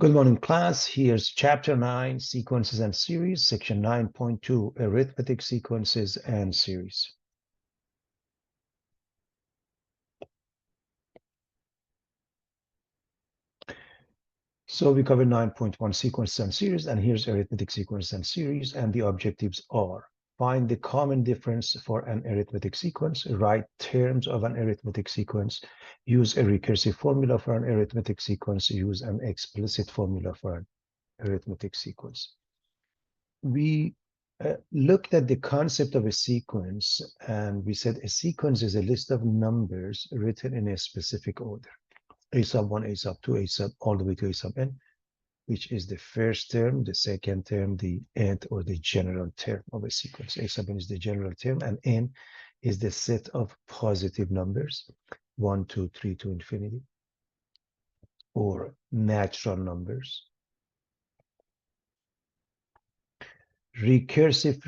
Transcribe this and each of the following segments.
Good morning, class. Here's Chapter 9, Sequences and Series, Section 9.2, Arithmetic Sequences and Series. So we covered 9.1, Sequences and Series, and here's Arithmetic Sequences and Series, and the objectives are: find the common difference for an arithmetic sequence, write terms of an arithmetic sequence, use a recursive formula for an arithmetic sequence, use an explicit formula for an arithmetic sequence. We looked at the concept of a sequence, and we said a sequence is a list of numbers written in a specific order. A sub 1, A sub 2, A sub all the way to A sub n, which is the first term, the second term, the nth or the general term of a sequence. A sub n is the general term, and n is the set of positive numbers, 1, 2, 3 to infinity, or natural numbers. Recursive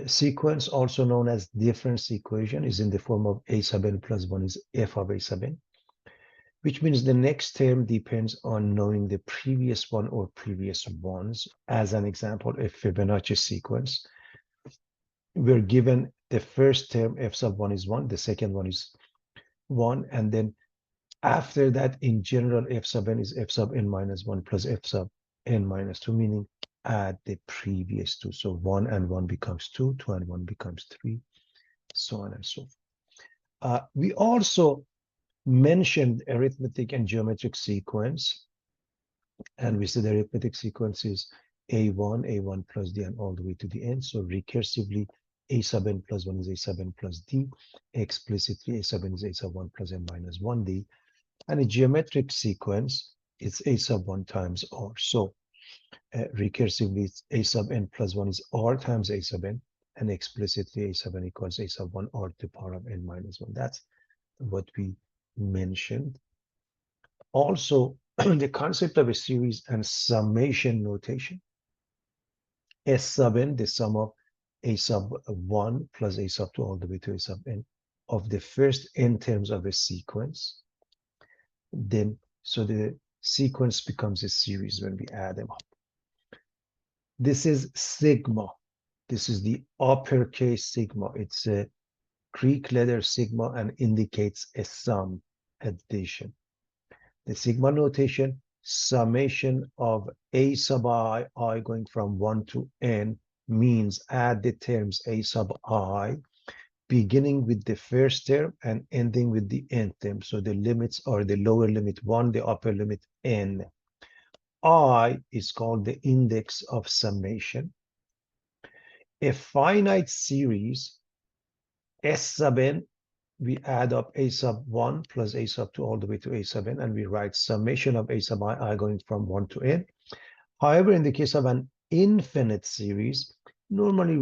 sequence, also known as difference equation, is in the form of A sub n plus 1 is f of A sub n, which means the next term depends on knowing the previous one or previous ones. As an example, a Fibonacci sequence, we're given the first term f sub 1 is 1, the second one is 1, and then after that, in general, f sub n is f sub n minus 1 plus f sub n minus 2, meaning add the previous two. So 1 and 1 becomes 2, 2 and 1 becomes 3, so on and so forth. We also mentioned arithmetic and geometric sequence, and we said arithmetic sequence is a1 plus d, and all the way to the end. So recursively, a sub n plus 1 is a sub n plus d. Explicitly, a sub n is a sub 1 plus n minus 1d. And a geometric sequence is a sub 1 times r. So recursively, it's a sub n plus 1 is r times a sub n, and explicitly a sub n equals a sub 1 r to the power of n minus 1. That's what we mentioned. Also, the concept of a series and summation notation. S sub n, the sum of a sub 1 plus a sub 2 all the way to a sub n of the first n terms of a sequence. Then, so the sequence becomes a series when we add them up. This is sigma. This is the uppercase sigma. It's a Greek letter sigma and indicates a sum, addition. The sigma notation, summation of a sub I going from 1 to n, means add the terms a sub I, beginning with the first term and ending with the nth term. So the limits are the lower limit 1, the upper limit n. I is called the index of summation. A finite series, S sub n, we add up a sub 1 plus a sub 2 all the way to a sub n, and we write summation of a sub I going from 1 to n. However, in the case of an infinite series, normally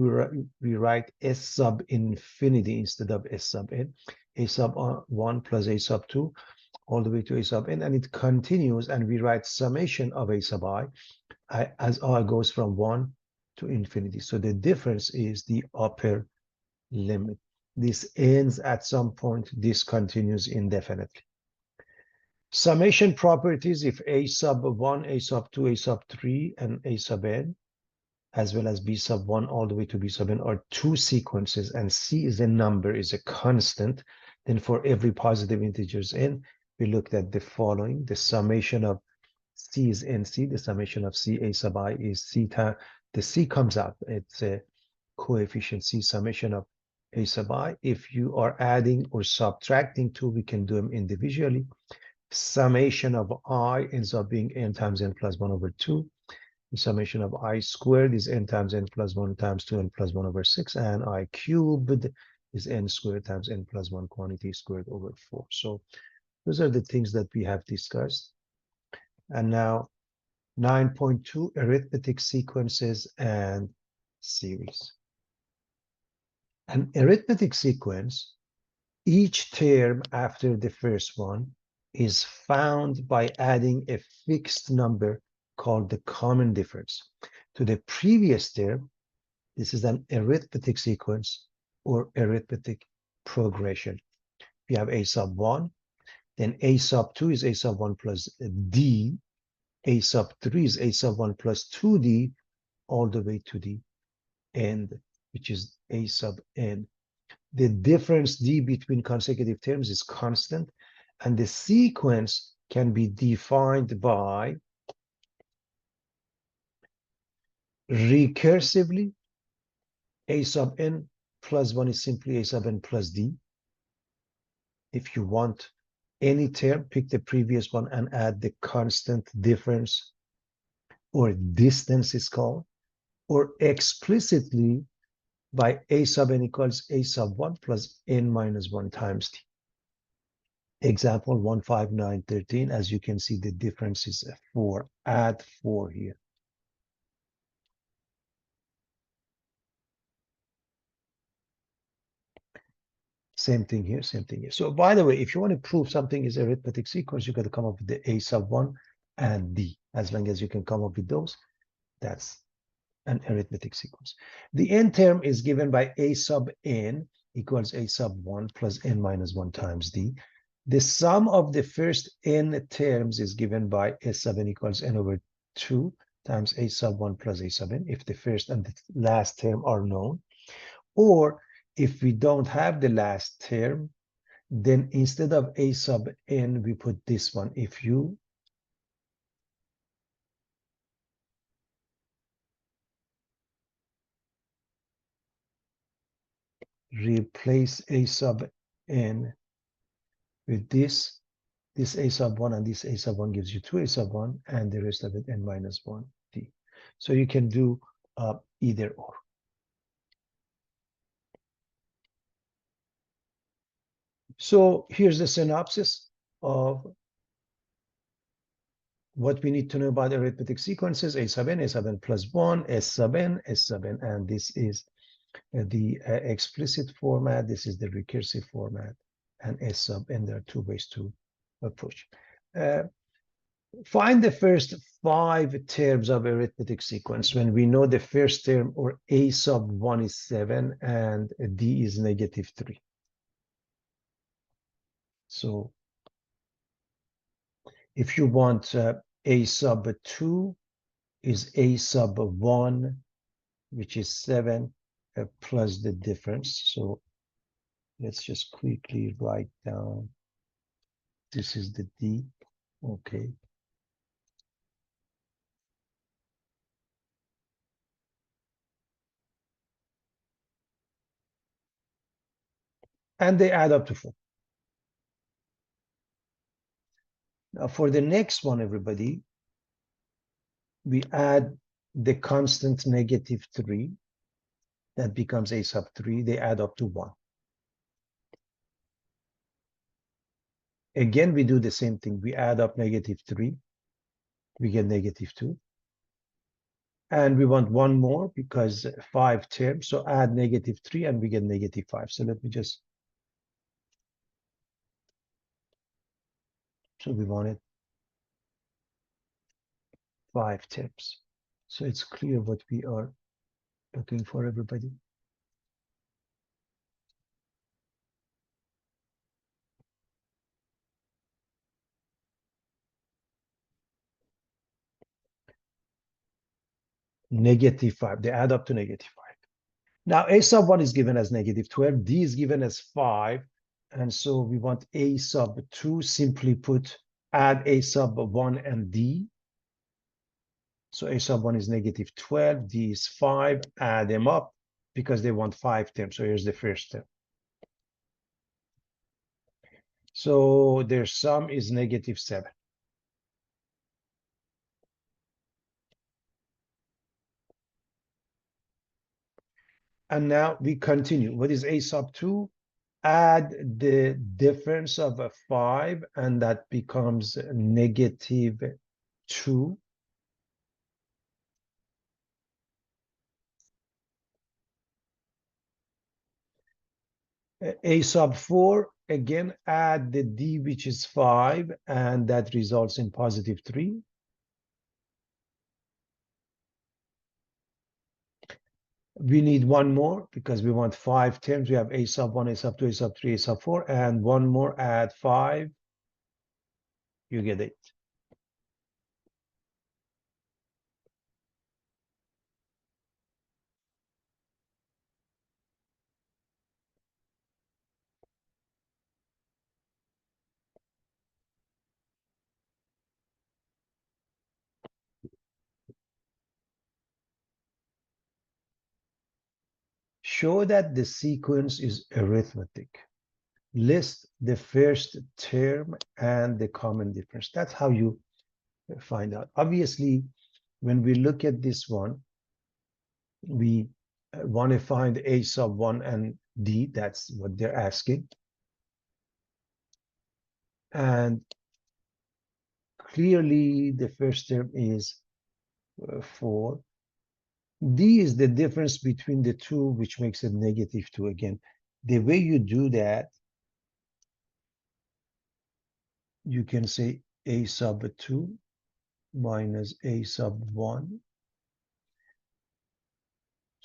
we write s sub infinity instead of s sub n, a sub 1 plus a sub 2 all the way to a sub n, and it continues, and we write summation of a sub I as I goes from 1 to infinity. So the difference is the upper limit. This ends at some point, this continues indefinitely. Summation properties: if a sub 1, a sub 2, a sub 3, and a sub n, as well as b sub 1 all the way to b sub n, are two sequences, and c is a number, is a constant, then for every positive integers n, we looked at the following. The summation of c is nc, the summation of c a sub I is c times, the c comes out, it's a coefficient c, summation of a sub I. If you are adding or subtracting two, we can do them individually. Summation of I ends up being n times n plus 1 over 2. The summation of I squared is n times n plus 1 times 2n plus 1 over 6, and I cubed is n squared times n plus 1 quantity squared over 4. So those are the things that we have discussed. And now 9.2, arithmetic sequences and series. An arithmetic sequence, each term after the first one is found by adding a fixed number called the common difference to the previous term. This is an arithmetic sequence or arithmetic progression. We have a sub 1, then a sub 2 is a sub 1 plus d, a sub 3 is a sub 1 plus 2d all the way to the end, which is a sub n. The difference d between consecutive terms is constant, and the sequence can be defined by recursively. A sub n plus 1 is simply a sub n plus d. If you want any term, pick the previous one and add the constant difference, or distance is called, or explicitly by a sub n equals a sub 1 plus n minus 1 times d. Example 15913, as you can see, the difference is 4. Add 4 here. Same thing here, same thing here. So by the way, if you want to prove something is arithmetic sequence, you got to come up with the a sub 1 and d. As long as you can come up with those, that's an arithmetic sequence. The n term is given by a sub n equals a sub 1 plus n minus 1 times d. The sum of the first n terms is given by s sub n equals n over 2 times a sub 1 plus a sub n, if the first and the last term are known. Or if we don't have the last term, then instead of a sub n, we put this one. If you replace a sub n with this a sub 1 and this a sub 1 gives you 2 a sub 1, and the rest of it n minus 1 d. So you can do either or. So here's the synopsis of what we need to know about arithmetic sequences: a sub n plus 1, s sub n, and this is the explicit format, this is the recursive format, and s sub n. There are two ways to approach. Find the first 5 terms of arithmetic sequence when we know the first term, or a sub 1, is 7 and d is negative 3. So if you want a sub 2 is a sub 1, which is 7 plus the difference. So let's just quickly write down, this is the d. Okay. And they add up to 4. Now for the next one, everybody, we add the constant negative 3. That becomes a sub 3. They add up to 1. Again, we do the same thing. We add up negative 3. We get negative 2. And we want one more because 5 terms. So add negative 3 and we get negative 5. So let me just, so we wanted 5 terms. So it's clear what we are looking for, everybody. Negative 5. They add up to negative 5. Now, a sub 1 is given as negative 12. D is given as 5. And so we want a sub 2. Simply put, add a sub 1 and d. So a sub 1 is negative 12. D is 5. Add them up because they want 5 terms. So here's the first term. So their sum is negative 7. And now we continue. What is a sub 2? Add the difference of a 5, and that becomes negative 2. A sub 4, again, add the d, which is 5, and that results in positive 3. We need one more because we want 5 terms. We have a sub 1, a sub 2, a sub 3, a sub 4, and one more, add 5. You get 8. Show that the sequence is arithmetic. List the first term and the common difference. That's how you find out. Obviously, when we look at this one, we want to find a sub 1 and d. That's what they're asking. And clearly, the first term is 4. D is the difference between the two, which makes it -2 again. The way you do that, you can say a sub 2 minus a sub 1,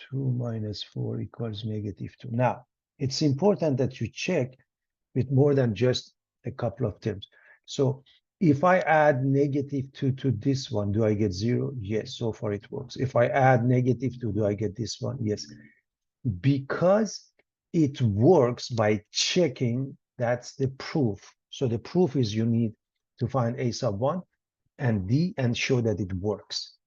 2 minus 4 equals -2. Now, it's important that you check with more than just a couple of terms. So if I add -2 to this one, do I get 0? Yes, so far it works. If I add -2, do I get this one? Yes. Because it works by checking, that's the proof. So the proof is you need to find a sub 1 and d and show that it works.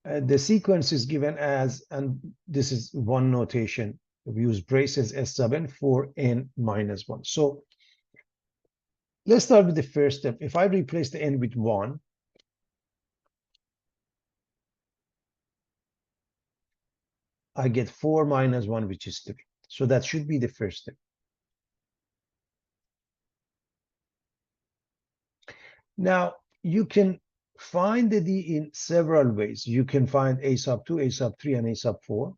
The sequence is given as, and this is one notation, we use braces s sub n for n minus 1. So let's start with the first step. If I replace the n with 1, I get 4 minus 1, which is 3. So that should be the first step. Now, you can find the d in several ways. You can find a sub 2, a sub 3, and a sub 4.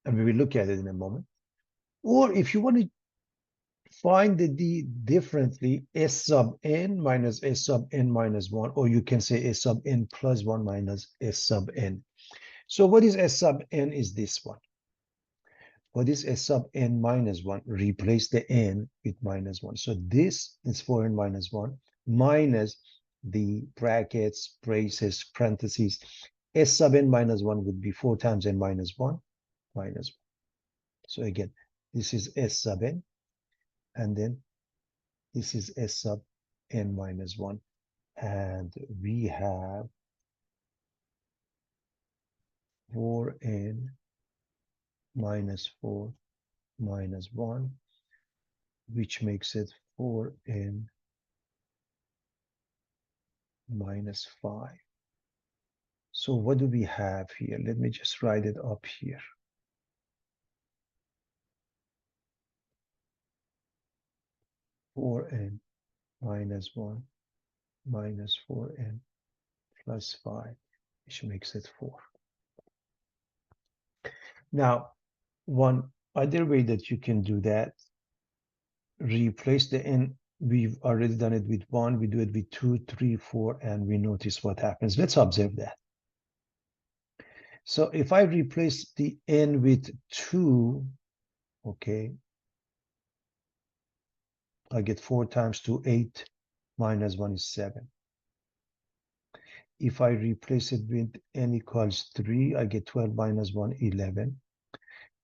And we will look at it in a moment. Or if you want to find the d differently, s sub n minus s sub n minus 1, or you can say s sub n plus 1 minus s sub n. So what is s sub n is this one. What is s sub n minus 1? Replace the n with minus 1. So this is 4n minus 1 minus the brackets, braces, parentheses. S sub n minus 1 would be 4 times n minus 1 minus 1. So again, this is s sub n, and then this is s sub n minus 1. And we have 4n minus 4 minus 1, which makes it 4n minus 5. So what do we have here? Let me just write it up here. Four n minus 1 minus 4n plus 5, which makes it 4. Now, one other way that you can do that, replace the n. We've already done it with 1. We do it with 2, 3, 4, and we notice what happens. Let's observe that. So if I replace the n with 2, okay, I get 4 times 2, 8, minus 1 is 7. If I replace it with n equals 3, I get 12 minus 1, 11.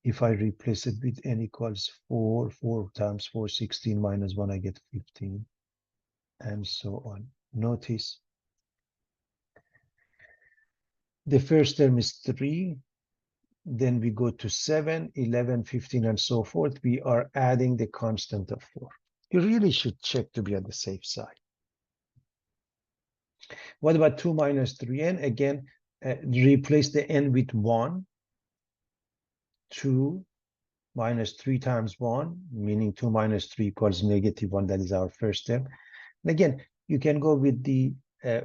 If I replace it with n equals 4, 4 times 4, 16, minus 1, I get 15, and so on. Notice the first term is 3, then we go to 7, 11, 15, and so forth. We are adding the constant of 4. You really should check to be on the safe side. What about 2 minus 3n? Again, replace the n with 1. 2 minus 3 times 1, meaning 2 minus 3 equals -1. That is our first term. And again, you can go with the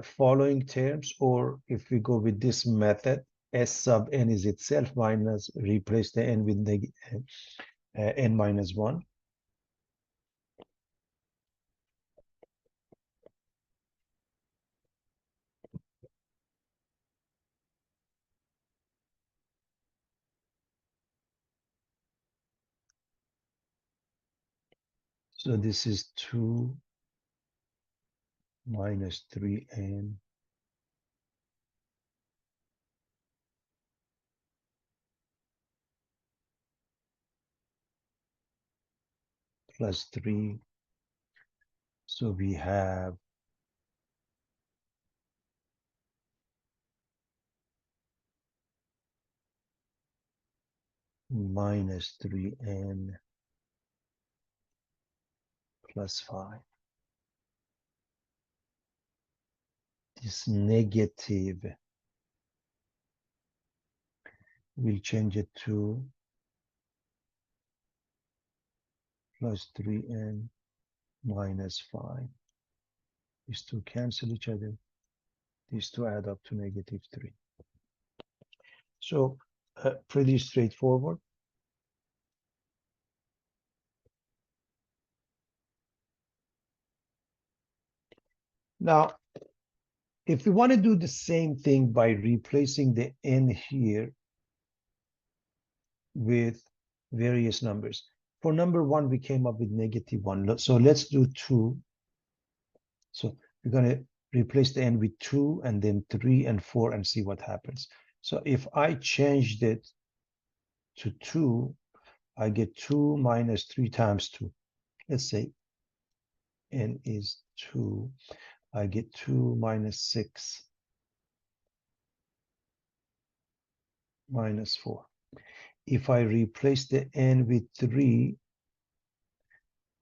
following terms, or if we go with this method, s sub n is itself minus, replace the n with n minus 1. So this is 2 minus 3n plus 3. So we have minus 3n plus 5. This negative we'll change it to plus 3n minus 5. These two cancel each other. These two add up to negative 3. So pretty straightforward. Now, if we want to do the same thing by replacing the n here with various numbers. For number 1, we came up with negative 1. So let's do 2. So we're going to replace the n with 2 and then 3 and 4 and see what happens. So if I changed it to 2, I get 2 minus 3 times 2. Let's say n is 2. I get 2 minus 6 minus 4. If I replace the n with 3,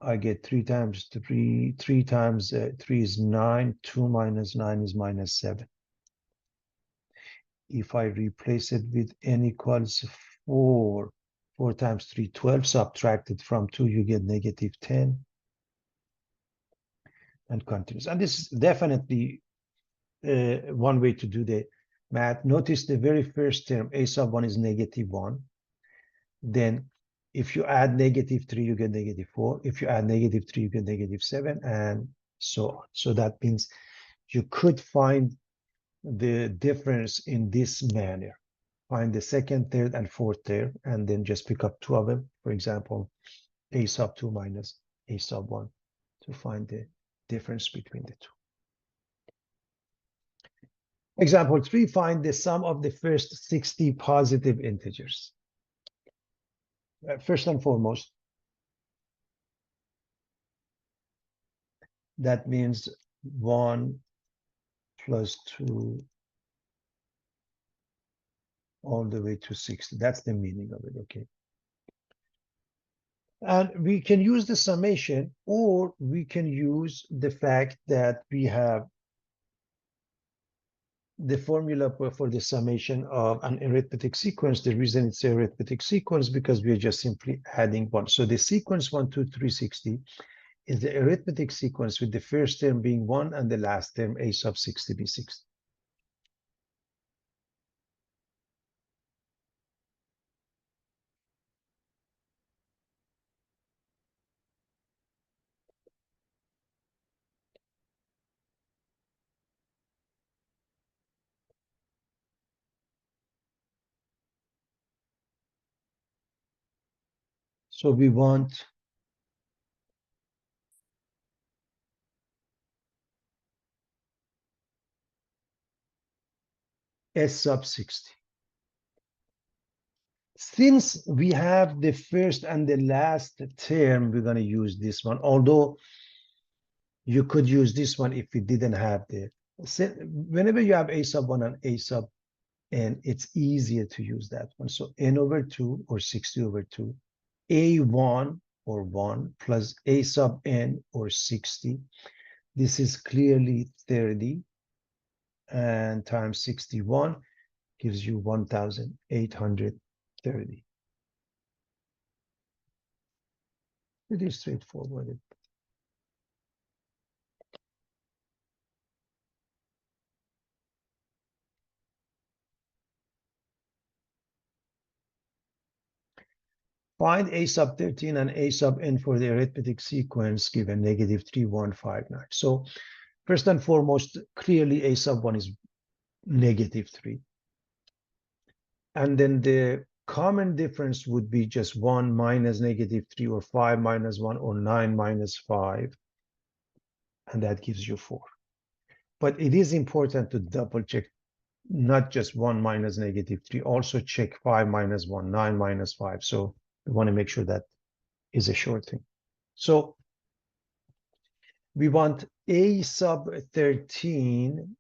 I get 3 times 3. 3 times 3 is 9. 2 minus 9 is minus 7. If I replace it with n equals 4, 4 times 3, 12, subtracted from 2, you get negative 10, and continues. And this is definitely one way to do the math. Notice the very first term, a sub 1 is negative 1. Then if you add negative 3, you get negative 4. If you add negative 3, you get negative 7, and so on. So that means you could find the difference in this manner. Find the second, third, and fourth term, and then just pick up 2 of them. For example, a sub 2 minus a sub 1 to find the difference between the two. Example 3, find the sum of the first 60 positive integers. First and foremost, that means 1 plus 2 all the way to 60. That's the meaning of it, okay? And we can use the summation, or we can use the fact that we have the formula for the summation of an arithmetic sequence. The reason it's an arithmetic sequence because we are just simply adding 1. So the sequence 1, 2, 3, 60 is the arithmetic sequence with the first term being 1 and the last term a sub 60 be 60. So we want S sub 60. Since we have the first and the last term, we're going to use this one, although you could use this one if we didn't have the, whenever you have a sub 1 and a sub n, it's easier to use that one. So n over 2 or 60 over 2, a1 or 1 plus a sub n or 60. This is clearly 30, and times 61 gives you 1,830. Pretty straightforward. Find a sub 13 and a sub n for the arithmetic sequence given negative 3159. So first and foremost, clearly a sub 1 is negative 3. And then the common difference would be just 1 minus negative 3, or 5 minus 1, or 9 minus 5. And that gives you 4. But it is important to double check not just 1 minus negative 3, also check 5 minus 1, 9 minus 5. So we want to make sure that is a short thing. So we want a sub 13.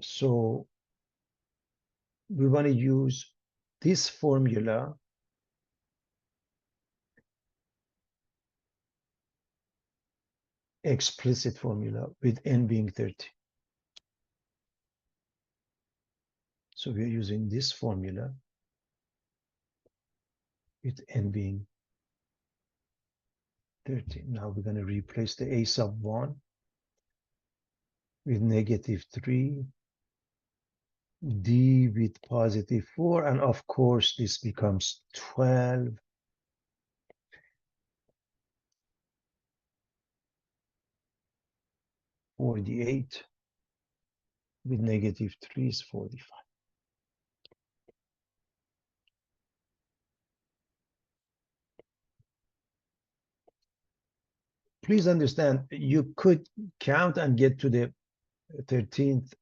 So we want to use this formula explicit formula with n being 30. So we're using this formula with n being 30. Now we're going to replace the a sub 1 with -3, d with +4, and of course this becomes 12. 48 with -3 is 45. Please understand, you could count and get to the 13th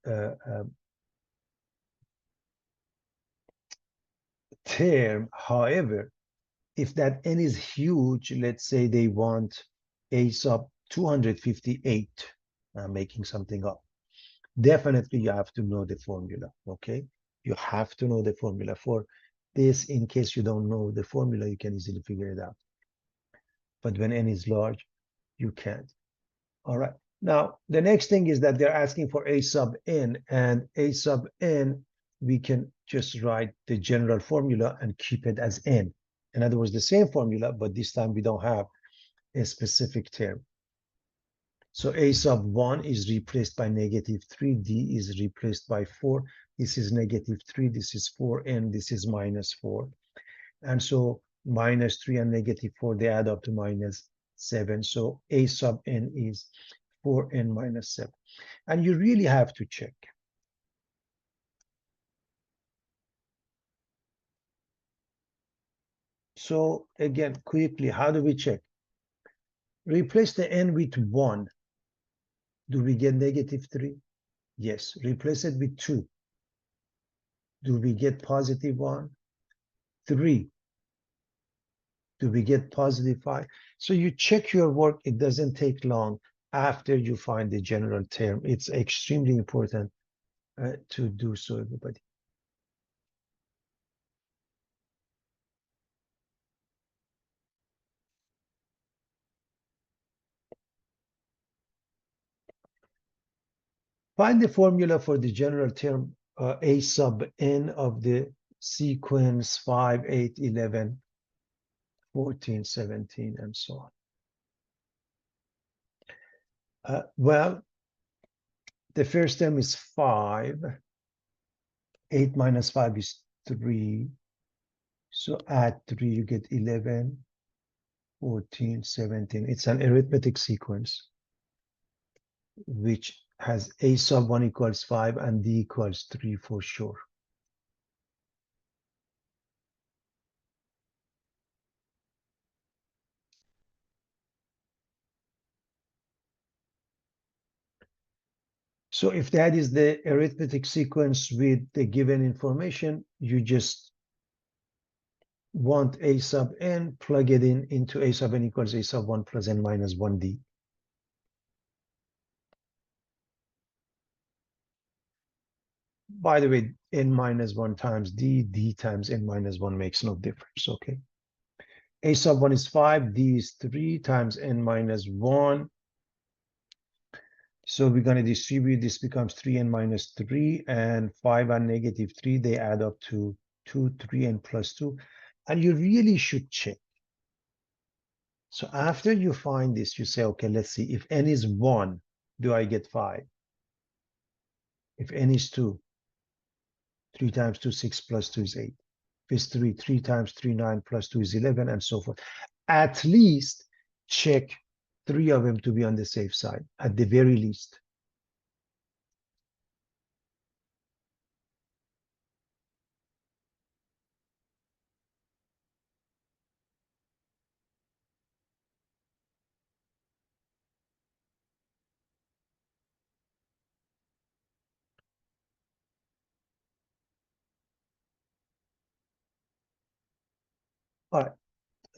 term. However, if that n is huge, let's say they want a sub 258, I'm making something up. Definitely you have to know the formula, okay? You have to know the formula for this. In case you don't know the formula, you can easily figure it out. But when n is large, you can't. All right. Now, the next thing is that they're asking for a sub n, and a sub n, we can just write the general formula and keep it as n. In other words, the same formula, but this time we don't have a specific term. So a sub 1 is replaced by -3, d is replaced by 4. This is -3, this is 4, and this is -4. And so -3 and -4, they add up to -7. So a sub n is 4n minus 7. And you really have to check. So again, quickly, how do we check? Replace the n with 1. Do we get -3? Yes. Replace it with 2. Do we get +1? 3. Do we get +5? So you check your work. It doesn't take long after you find the general term. It's extremely important to do so, everybody. Find the formula for the general term a sub n of the sequence 5, 8, 11, 14, 17, and so on. Well, the first term is 5. 8 minus 5 is 3. So add 3, you get 11, 14, 17. It's an arithmetic sequence which has a sub 1 equals 5 and d equals 3 for sure. So if that is the arithmetic sequence with the given information, you just want a sub n, plug it in into a sub n equals a sub 1 plus n minus 1d. By the way, n minus 1 times d, d times n minus 1 makes no difference, okay? A sub 1 is 5, d is 3 times n minus 1. So we're going to distribute, this becomes 3n minus 3, and 5 and -3, they add up to 2, 3n plus 2. And you really should check. So after you find this, you say, okay, let's see. If n is 1, do I get 5? If n is 2, 3 times 2, 6 plus 2 is 8. If it's 3, 3 times 3, 9 plus 2 is 11, and so forth. At least check 3 of them to be on the safe side, at the very least. All right.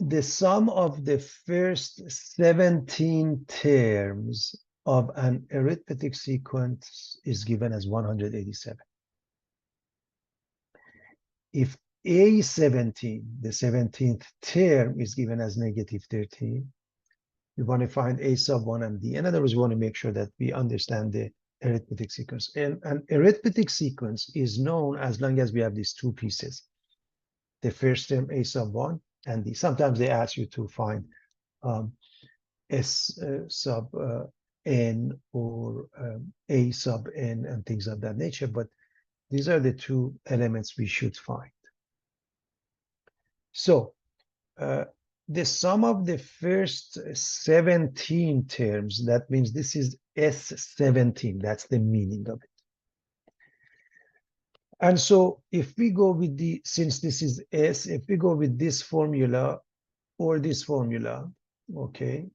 The sum of the first 17 terms of an arithmetic sequence is given as 187. If A17, the 17th term is given as negative 13. We want to find A sub 1 and D. In other words, we want to make sure that we understand the arithmetic sequence. And an arithmetic sequence is known as long as we have these two pieces. The first term, A sub 1 and D. Sometimes they ask you to find S sub n or A sub n and things of that nature, but these are the two elements we should find. So the sum of the first 17 terms, that means this is S17. That's the meaning of it. And so if we go with the, since this is S, if we go with this formula or this formula, okay,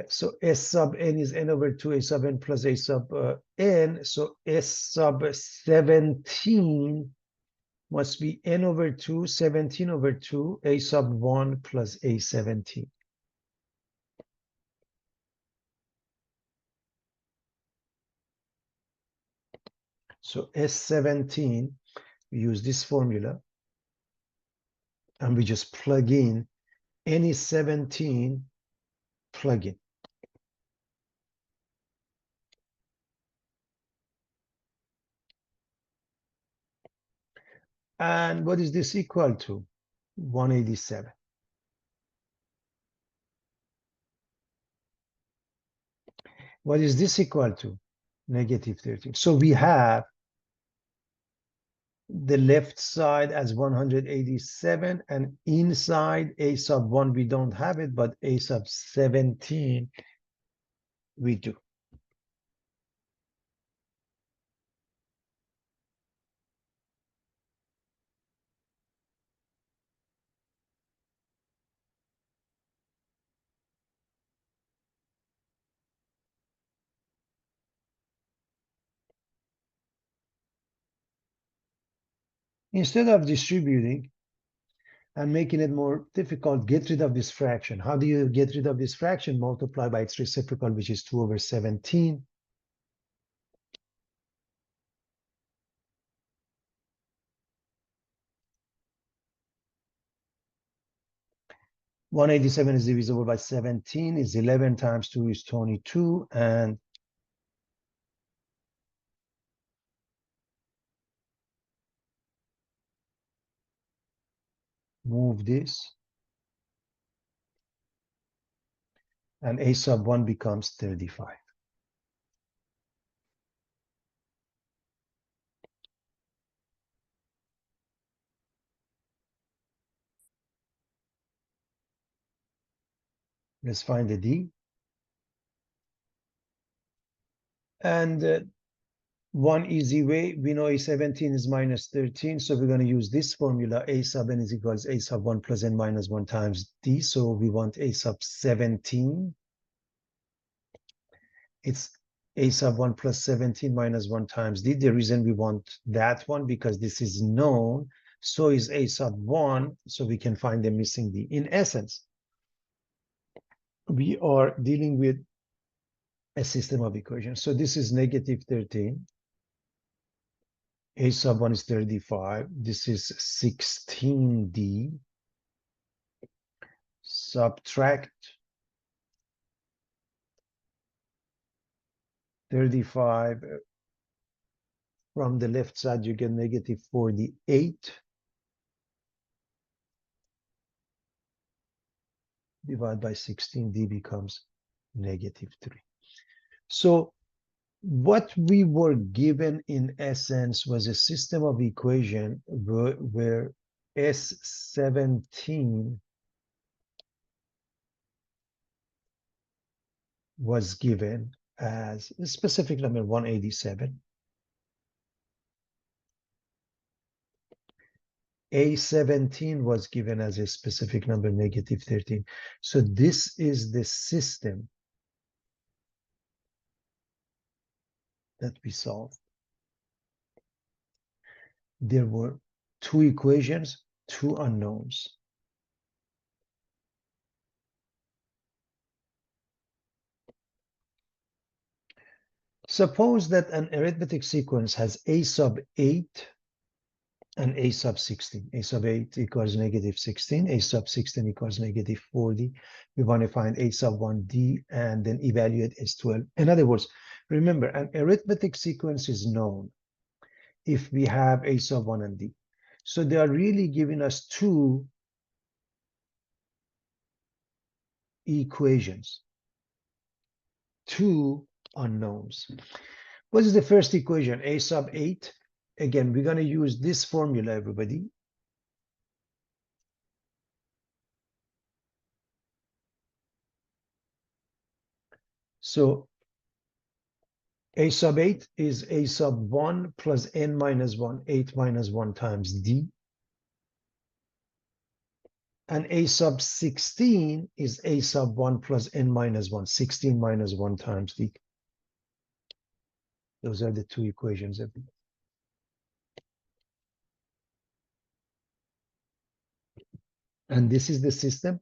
so S sub n is n over 2 A sub n plus A sub n. So S sub 17 must be n over 2, 17 over 2, A sub 1 plus A 17. So S17, we use this formula, and we just plug in any 17 plug-in. And what is this equal to? 187. What is this equal to? Negative 13. So we have the left side as 187, and inside A sub 1 we don't have it, but A sub 17 we do. Instead of distributing and making it more difficult, get rid of this fraction. How do you get rid of this fraction? Multiply by its reciprocal, which is 2 over 17. One 187 is divisible by 17, is 11 times 2 is 22, and move this, and A sub 1 becomes 35. Let's find the D. And one easy way, we know A17 is minus 13, so we're going to use this formula. A sub n is equals A sub 1 plus n minus 1 times D, so we want A sub 17. It's A sub 1 plus 17 minus 1 times D. The reason we want that one, because this is known, so is A sub 1, so we can find the missing D. In essence, we are dealing with a system of equations. So this is negative 13. A sub 1 is 35. This is 16D. Subtract 35 from the left side, you get negative 48. Divide by 16, D becomes negative 3. So what we were given in essence was a system of equation where S17 was given as a specific number 187. A17 was given as a specific number negative 13. So this is the system that we solved. There were two equations, two unknowns. Suppose that an arithmetic sequence has A sub 8 and a sub 16. A sub 8 equals negative 16. A sub 16 equals negative 40. We want to find a sub 1d and then evaluate S12. In other words, remember, an arithmetic sequence is known if we have a sub 1 and d. So they are really giving us two equations, two unknowns. What is the first equation? A sub 8. Again, we're going to use this formula, everybody. So a sub 8 is a sub 1 plus n minus 1, 8 minus 1 times d. And a sub 16 is a sub 1 plus n minus 1, 16 minus 1 times d. Those are the two equations. And this is the system.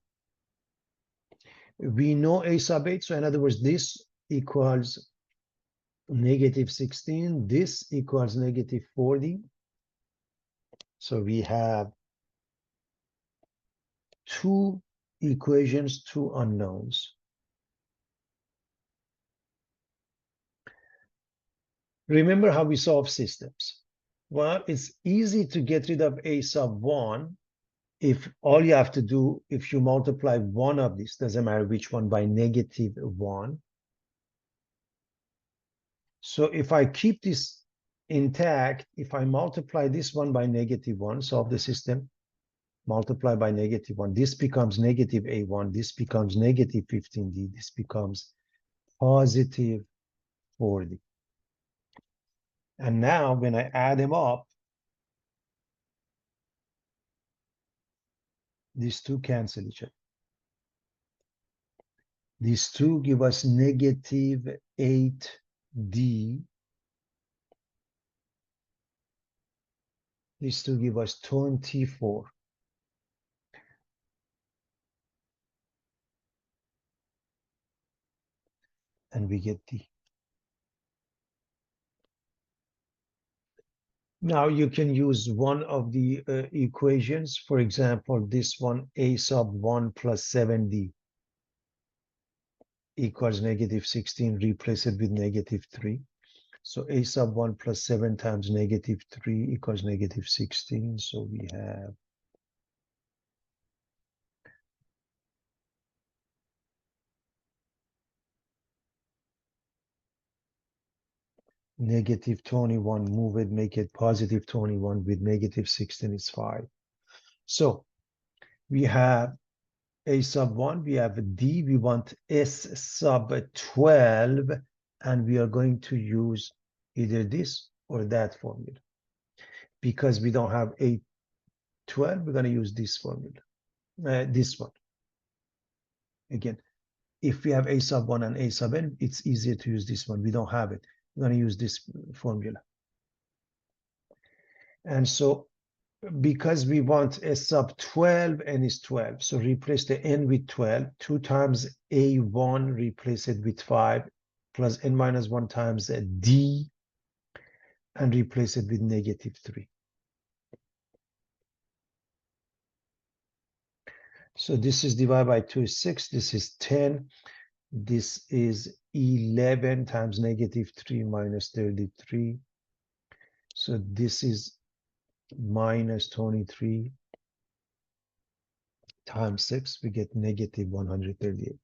We know a sub 8. So in other words, this equals negative 16. This equals negative 40. So we have two equations, two unknowns. Remember how we solve systems. Well, it's easy to get rid of a sub 1 if all you have to do, if you multiply one of these, doesn't matter which one, by negative 1. So if I keep this intact, if I multiply this one by negative 1, solve the system, multiply by negative 1, this becomes negative a1, this becomes negative 15d, this becomes positive 40. And now when I add them up, these two cancel each other. These two give us negative 8d. These two give us 24. And we get d. Now you can use one of the equations. For example, this one, a sub 1 plus 7d equals negative 16. Replace it with negative 3. So a sub 1 plus 7 times negative 3 equals negative 16. So we have negative 21. Move it, make it positive 21 with negative 16 is 5. So we have a sub 1, we have d, we want s sub 12, and we are going to use either this or that formula. Because we don't have a 12, we're going to use this formula, this one. Again, if we have a sub 1 and a sub n, it's easier to use this one. We don't have it. We're going to use this formula. And so because we want a sub 12, n is 12. So replace the n with 12. 2 times a1, replace it with 5, plus n minus 1 times d, and replace it with negative 3. So this is divided by 2 is 6. This is 10. This is 11 times negative 3 minus 33. So this is minus 23 times 6. We get negative 138.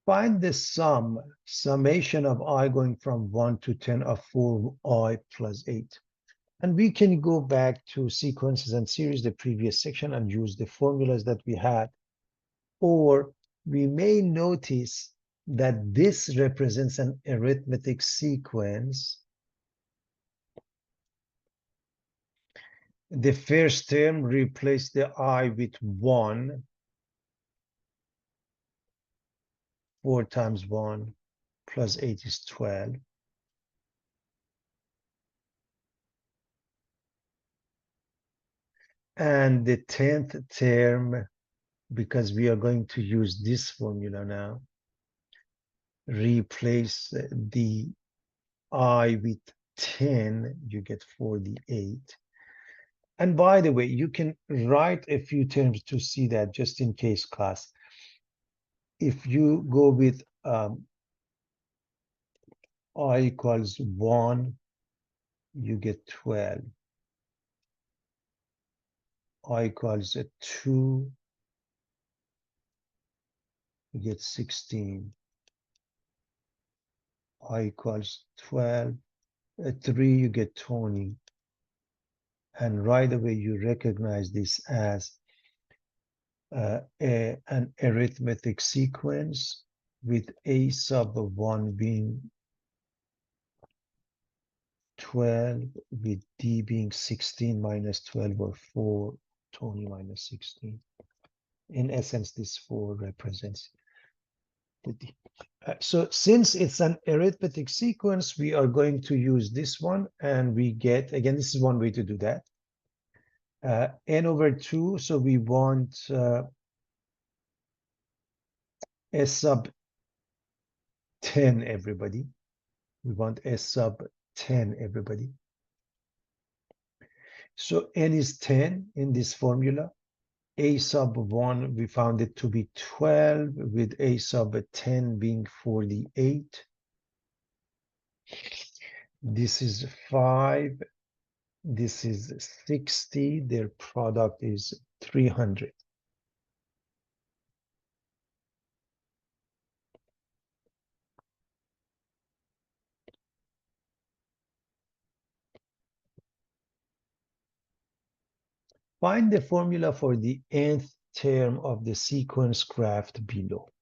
Find the summation of I going from 1 to 10 of 4i plus 8. And we can go back to sequences and series, the previous section, and use the formulas that we had. Or we may notice that this represents an arithmetic sequence. The first term, replace the I with 1. 4 times 1 plus 8 is 12. And the 10th term, because we are going to use this formula now, replace the I with 10, you get 48. And by the way, you can write a few terms to see that, just in case, class. If you go with I equals 1, you get 12. I equals 2, you get 16. I equals 12. 3, you get 20. And right away, you recognize this as an arithmetic sequence with a sub 1 being 12, with d being 16 minus 12, or 4, 20 minus 16. In essence, this 4 represents the d. So since it's an arithmetic sequence, we are going to use this one, and we get, again, this is one way to do that. N over 2, so we want S sub 10, everybody. We want S sub 10, everybody. So N is 10 in this formula. A sub 1, we found it to be 12, with A sub 10 being 48. This is 5. This is 60. Their product is 300. Find the formula for the nth term of the sequence graphed below.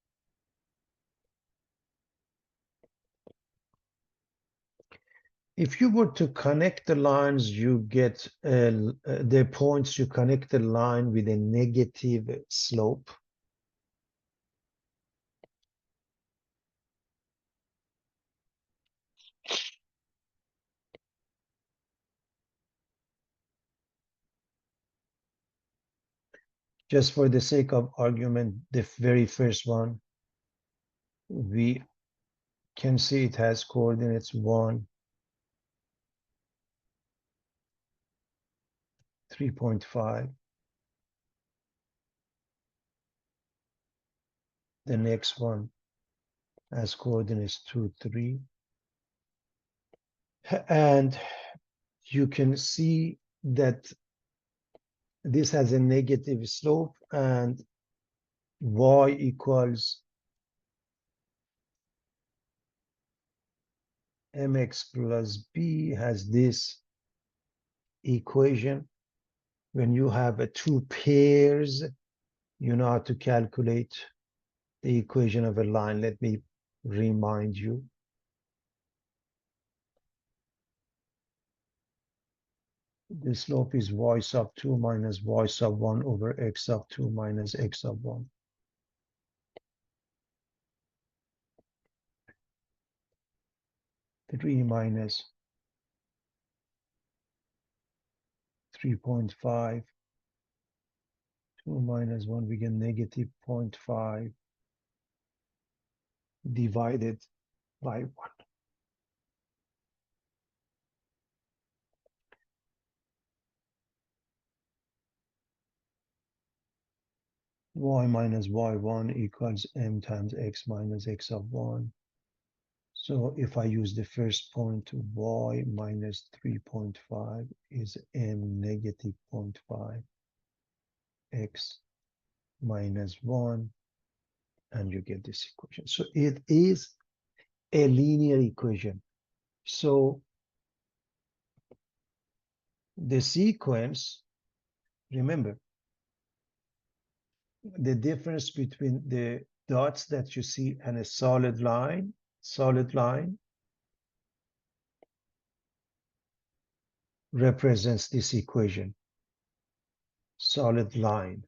If you were to connect the lines, you get the points, you connect the line with a negative slope. Just for the sake of argument, the very first one, we can see it has coordinates 1, 3.5. The next one has coordinates 2, 3. And you can see that this has a negative slope, and y equals mx plus b has this equation. When you have two pairs, you know how to calculate the equation of a line. Let me remind you. The slope is y sub 2 minus y sub 1 over x sub 2 minus x sub 1. Three minus 3.5. 2 minus 1, we get negative 0.5 divided by 1. Y minus y1 equals m times x minus x of 1. So if I use the first point, y minus 3.5 is m negative 0.5 x minus 1, and you get this equation. So it is a linear equation. So the sequence, remember, the difference between the dots that you see and a solid line represents this equation, solid line.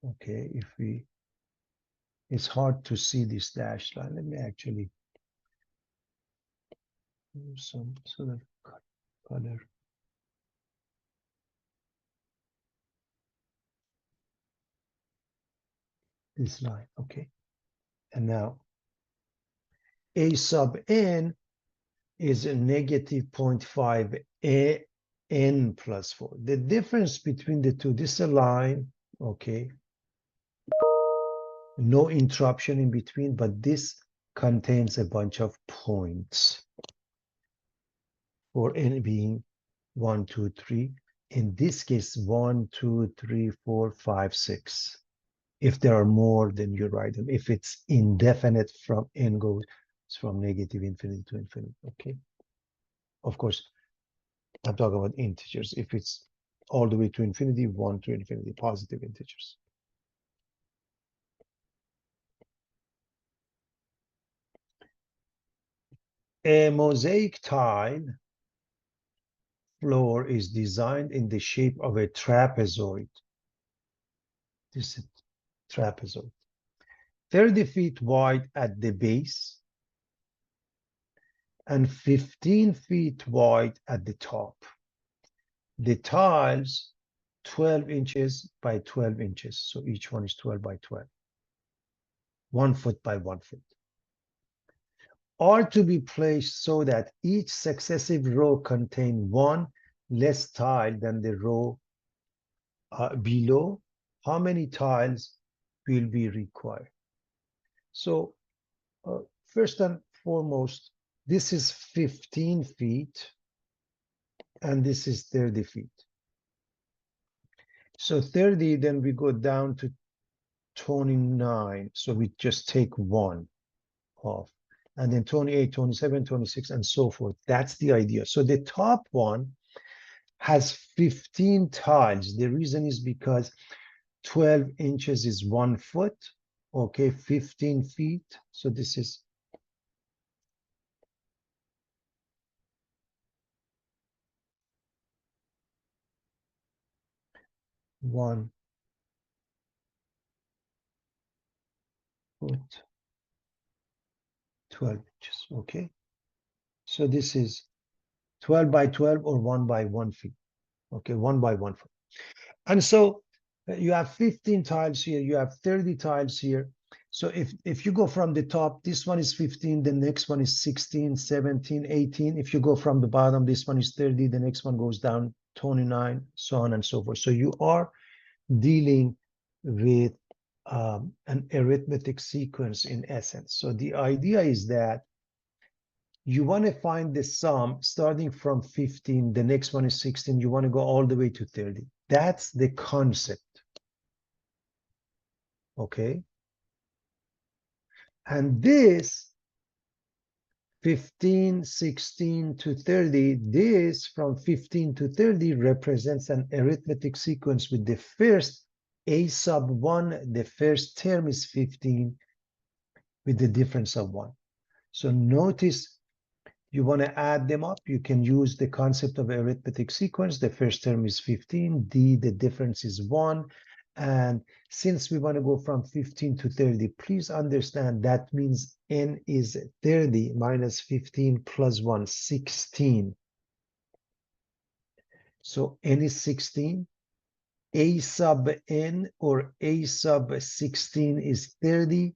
Okay, if we It's hard to see this dashed line. Let me actually use some sort of color. This line, okay. And now a sub n is a negative 0.5 a n plus 4. The difference between the two, this is a line, okay, no interruption in between, but this contains a bunch of points for n being 1, 2, 3. In this case, 1, 2, 3, 4, 5, 6. If there are more, then you write them. If it's indefinite from n goes from negative infinity to infinity, okay? Of course, I'm talking about integers. If it's all the way to infinity, 1 to infinity, positive integers. A mosaic tile floor is designed in the shape of a trapezoid. This is trapezoid. 30 feet wide at the base and 15 feet wide at the top. The tiles 12 inches by 12 inches. So each one is 12 by 12. 1 foot by 1 foot. Are to be placed so that each successive row contain one less tile than the row below. How many tiles will be required? So first and foremost, this is 15 feet and this is 30 feet. So 30, then we go down to 29. So we just take one off. And then 28, 27, 26, and so forth. That's the idea. So the top one has 15 tiles. The reason is because 12 inches is 1 foot. Okay, 15 feet. So this is 1 foot, 12 inches. Okay. So this is 12 by 12 or 1 by 1 feet. Okay, 1 by 1 foot. And so you have 15 tiles here, you have 30 tiles here. So if you go from the top, this one is 15, the next one is 16, 17, 18. If you go from the bottom, this one is 30, the next one goes down 29, so on and so forth. So you are dealing with an arithmetic sequence in essence. So the idea is that you want to find the sum starting from 15, the next one is 16, you want to go all the way to 30. That's the concept. Okay. And this 15, 16 to 30, this from 15 to 30 represents an arithmetic sequence with the first a sub 1, the first term is 15 with the difference of 1. So notice you want to add them up, you can use the concept of arithmetic sequence. The first term is 15, d, the difference is 1. And since we want to go from 15 to 30, please understand that means n is 30 minus 15 plus 1, 16. So n is 16. A sub n or a sub 16 is 30.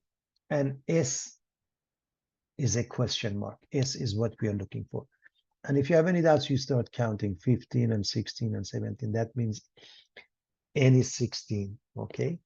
And s is a question mark. S is what we are looking for. And if you have any doubts, you start counting 15 and 16 and 17. That means n is 16, okay?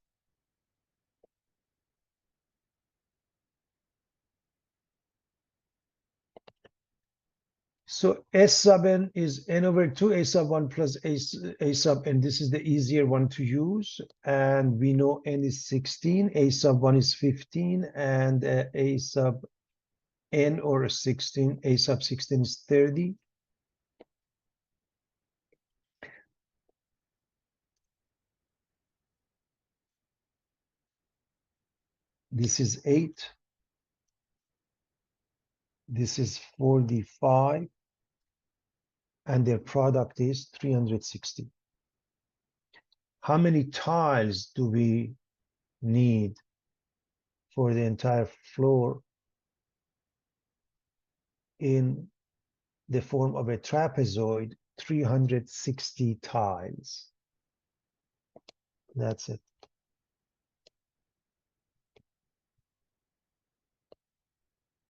So S sub n is n over 2, a sub 1 plus a sub n. This is the easier one to use. And we know n is 16, a sub 1 is 15, and a sub n or 16, a sub 16 is 30. This is 8. This is 45. And their product is 360. How many tiles do we need for the entire floor in the form of a trapezoid, 360 tiles. That's it.